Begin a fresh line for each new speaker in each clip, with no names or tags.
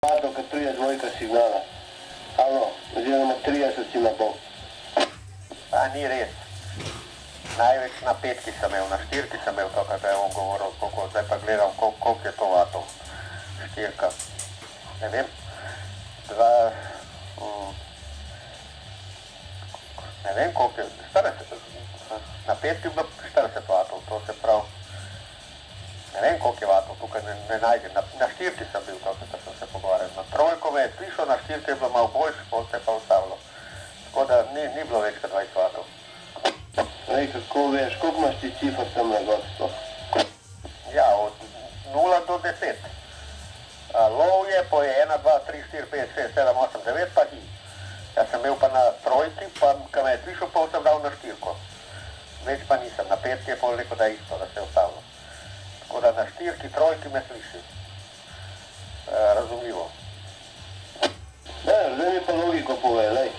Pato, kad prije dvojka signala. Alo, oziroma 30 si na pol.
A ni res. Največ na 5 sem imel, na 4 sem imel to, kar je on govoril, koliko, zdaj pa gledam, koliko je to vatov. 4. Ne vem. Ne vem, koliko je, 40. Na 5 je bilo 40 vatov, to se pravi. Ne vem, koliko je vatov, tukaj ne najdem. Na 4 sem bil to, kar sem se pogovarjal. Na trojko me je slišal, na 4 je bilo malo boljše, potem se je pa ustavilo. Tako da ni bilo več kot 20 vatov.
Ej, kako veš, koliko imaš ti cifr tam na gostov?
Ja, od 0 do 10. Lov je po 1, 2, 3, 4, 5, 6, 7, 8, 9 pa hi. Jaz sem imel pa na trojki, pa kad me je slišal, pa sem dal na 4. Več pa nisem, na 5 je pol rekel, da je isto, da se je ustavilo. Tako da na 4, trojki me sliši. Razumljivo.
Ja, zdaj mi pa logiko povej, lej.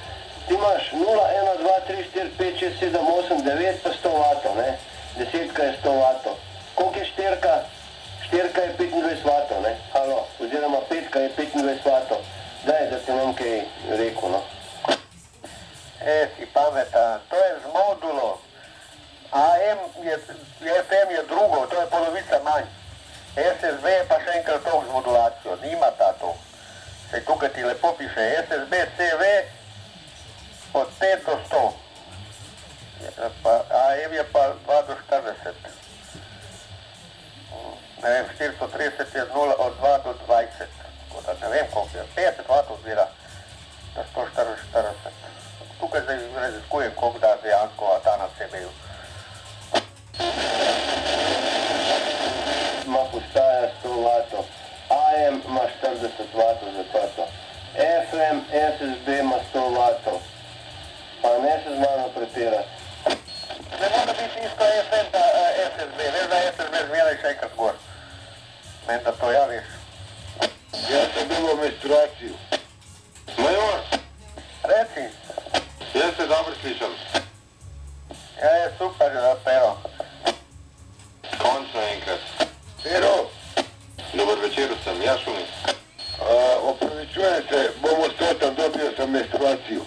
Ti imaš 0, 1, 2, 3, 4, 5, 6, 7, 8, 9 pa 100 vatov, ne? 10 je 100 vatov. Koliko je 4? 4 je 25 vatov, ne? Halo, oziroma 5 je 25 vatov. Daj, da ti nam kaj rekel, no.
Si pametan, to je z modulo. AM je, FM je drugo, to je polovica manj. SSB je pa še enkrat to z modulacijo, nima ta to. Sej tukaj ti lepo piše, SSB CV od 5 do 100. AM je pa 2 do 40. Ne vem, 430 je 0 od 2 do 20. Tako da ne vem koliko je, 50 vatov zbira do 144. Tukaj zdaj raziskujem, koliko da dejansko ta na CB-ju.
Ma postaja 100 vatov. AM ima 40 vatov zaprto. FM, SSB ima 100 vatov. Pa ne se z mano prepirati.
Ne mora biti isto FM da SSB, veš da SSB zmeraj še enkrat gor. Meni da to ja veš.
Jaz sem bil v menstruaciju. Major,
Reci.
jaz se dobro slišam.
Ja, je super, Pero.
Končno enkrat.
Pero,
Dober večer sem, ja Šumi.
opravičujem se, bom ostal tam, dobil sem menstruaciju.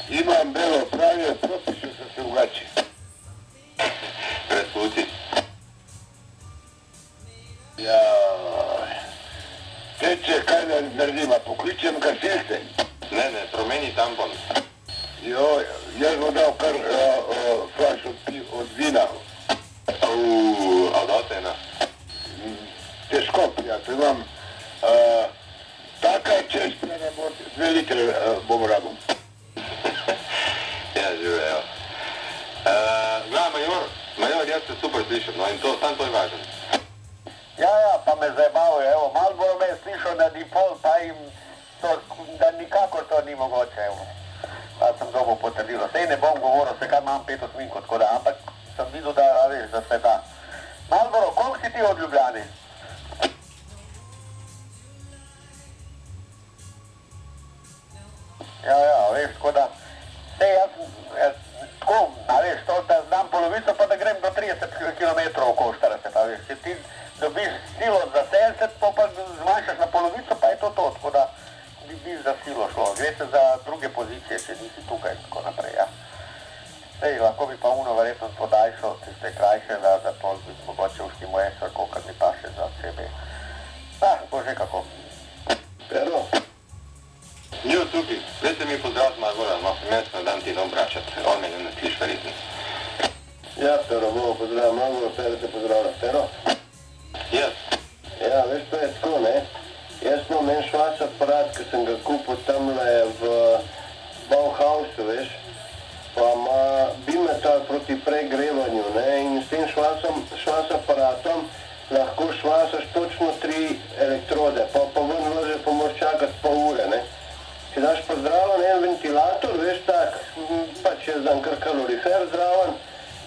Imam belo pravje, propišel sem se v gači.
Prespuci.
Jaj. Teče, kaj da naredim, a pokličem gasilce?
Ne, promeni tampon.
Joj, jaz bom dal kar flaš od vina.
A date ena?
Težko, prijatelj, imam taka čez prene morte, 2 litre bom rabil.
Ja, živejo. Gleda, Major, jaz se super slišam, no in to, sam to je važno.
Ja, pa me zabavuje, evo, malo bolj me je slišal na default, pa jim to, da nikakor to ni mogoče, evo. Pa sem dobil potrdilo. Sej ne bom govoril, se kaj imam 5 osminko, tako da, ampak sem videl, da, veš, da se da. Malboro, koliko si ti od Ljubljane? Ja, veš, tako da, sej jaz, tako, a veš, to, da znam polovico, pa da grem do 30 km okoli 40, a veš, če ti dobiš silo za 70, pa zmanjšaš na polovico, pa je to, tako da bi za silo šlo, gre se za druge pozicije, če nisi tukaj in tako naprej, ja. Sej, lahko bi pa uno verjetno podaljšal, tiste krajše, da pol bi mogoče ustimo esar, kolikor mi paše za sebe. Bože kako.
Pero,
Jo, tukaj, zdaj se mi pozdrav z Margora, malo se meni dan ti ne obračati, on me ne sliš verjetno.
ja, Pero, bomo pozdravljam, malo Pero te pozdravlja. Pero?
Jaz?
Ja, veš, to je tako, ne? Jaz imam en švac aparat, ki sem ga kupil tamle v Bauhausu, veš, pa ima bimetal proti pregrevanju, ne, in s tem švac aparatom lahko švacaš točno 3 elektrode, pa ven vrže, pa moraš čakati pol ure, ne. Če daš pa zraven en ventilator, veš, tak, pač je dan kar kalorifer zraven,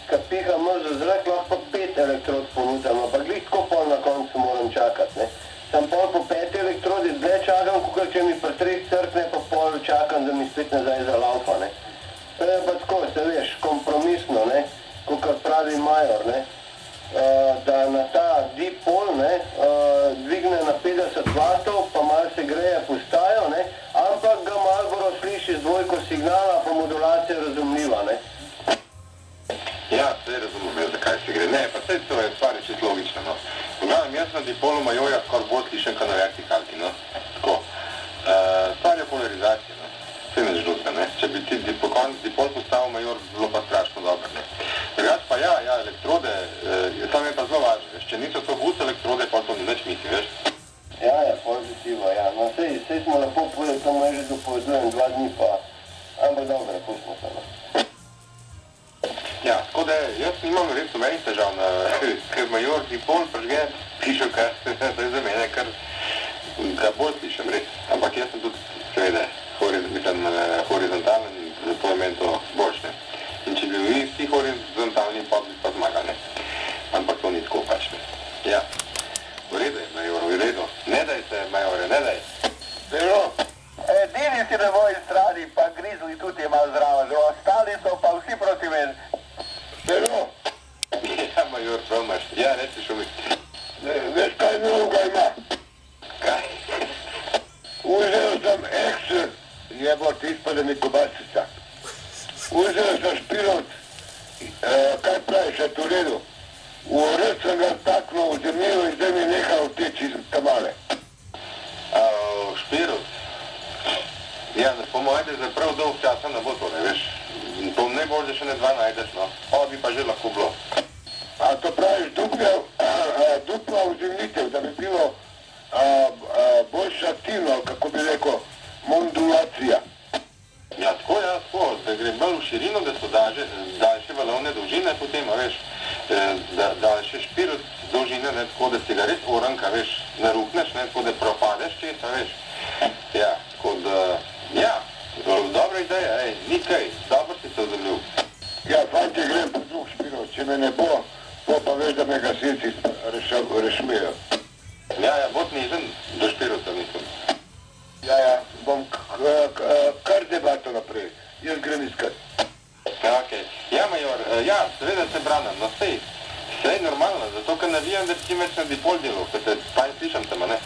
kad piha mrzel zrak, lahko pa 5 elektrod ponudam, ampak glih tako pol na koncu moram čakati, ne. Sam pol po 5 elektrodi zdaj čakam, kakor če mi pri 3 crkne, pa pol čakam, da mi spet nazaj zalaufa, ne. To je pa tako, se veš, kompromisno, ne, kakor pravi Major, ne, da na ta dipol, ne, dvigne na 50
tega skoraj bolj slišem kot na vertikalki, no. Tako. Stvar je polarizacija, no. Vse me žlutka, ne. Če bi ti dipol postavil major, bilo pa strašno dobro, ne. Drugač pa ja, elektrode, tam je pa zelo važno, veš. Če niso to bus elektrode, pa to ni nič misli, veš.
Ja, pozitivno, ja. No, sej smo lepo povedali, to me že dopovedujem 2 dni pa, ampak dobro, pustimo se, no.
Ja, tako da jaz nimam res nobenih težav, ker major dipol prižge, piše, kar to je za mene, kar bolj slišem res. Ampak jaz sem tudi, seveda, horizontalen in zato je meni to boljš, ne. In če bi bili vsi horizontalni, pa bi pa zmagali, ne. Ampak to ni tako pač, ne. Ja. V redu je, major, v redu. Ne daj se, majore, ne daj.
Pero, edini si na moji strani, pa Grizli tudi je malo zraven, ostali so pa vsi proti meni.
Pero,
Ja, major, prav imaš. Ja, reči šumi.
veš kaj novega ima?
Kaj?
Vzel sem Excel, jebot, izpade mi kobasica. Vzel sem špilot, kaj praviš, je to v redu? V red sem ga taknil v zemljivo in zdaj mi nehal teči iz tamale.
Špirut. Ja, po mojem, da prav dolg časa ne bo to, ne veš. To najbolj, da še ne 2 najdeš, no. Pa bi pa že lahko bilo.
A to praviš dupla vzemljitev, da bi bilo bolj aktivno, kako bi rekel, modulacija.
Ja, tako, da gre bolj v širino, da so daljše valovne dolžine, potem, a veš, daljše špirut dolžine, ne, tako da si ga res oranka, veš, narukneš, ne, tako da propadeš česa, veš. Ja, tako da, ja, dobra ideja, ni kaj, dobro si se vzemljil.
Ja, fantje, grem po drug špirot, če me ne bo, pa veš, da me gasilci rešmejo.
Ja, bod nežen do špiruta, mislim.
Ja, bom kar debato naprej, jaz grem iskat.
Okej. Ja, major, ja, seveda se branim, no sej normalno, zato ker navijam, da ti čim več na dipol delu, ker te slišam tam, ne?